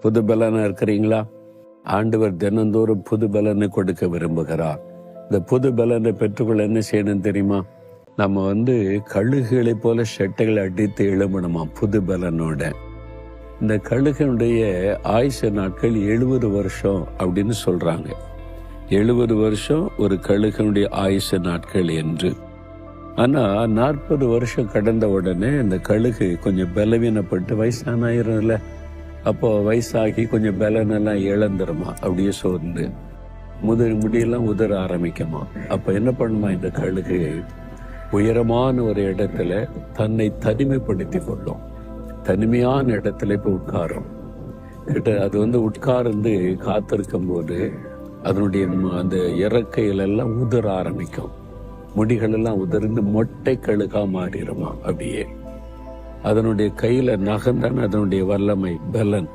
புது பலனா இருக்கிறீங்களா? ஆண்டவர் தினந்தோறும் புது பலனை கொடுக்க விரும்புகிறார். இந்த புது பலனை பெற்றுக்கொள்ள என்ன செய்யணும் தெரியுமா? நம்ம கழுகுகளை போல செட்டைகளை அடித்து எழும்பணுமா புது பலனோட. இந்த கழுகனுடைய ஆயுச நாட்கள் 70 வருஷம் அப்படின்னு சொல்றாங்க. 70 வருஷம் ஒரு கழுகனுடைய ஆயுச நாட்கள் என்று. ஆனா 40 வருஷம் கடந்த உடனே இந்த கழுகு கொஞ்சம் பலவீனப்பட்டு வயசானாயிரும்ல. அப்போ வயசாகி கொஞ்சம் பலனெல்லாம் இழந்துருமா, அப்படியே சோர்ந்து முடியெல்லாம் உதற ஆரம்பிக்குமா. அப்ப என்ன பண்ணுமா இந்த கழுகு? உயரமான ஒரு இடத்துல தன்னை தனிமைப்படுத்தி கொள்ளும். தனிமையான இடத்துல இப்ப உட்காரும். அது உட்கார்ந்து காத்திருக்கும் போது அதனுடைய அந்த இறக்கையில எல்லாம் உதற ஆரம்பிக்கும். முடிகள் எல்லாம் உதர்ந்து மொட்டை கழுகா மாறிடுமா. அப்படியே அதனுடைய கையில நகம்தான் அதனுடைய வல்லமை, பலன்.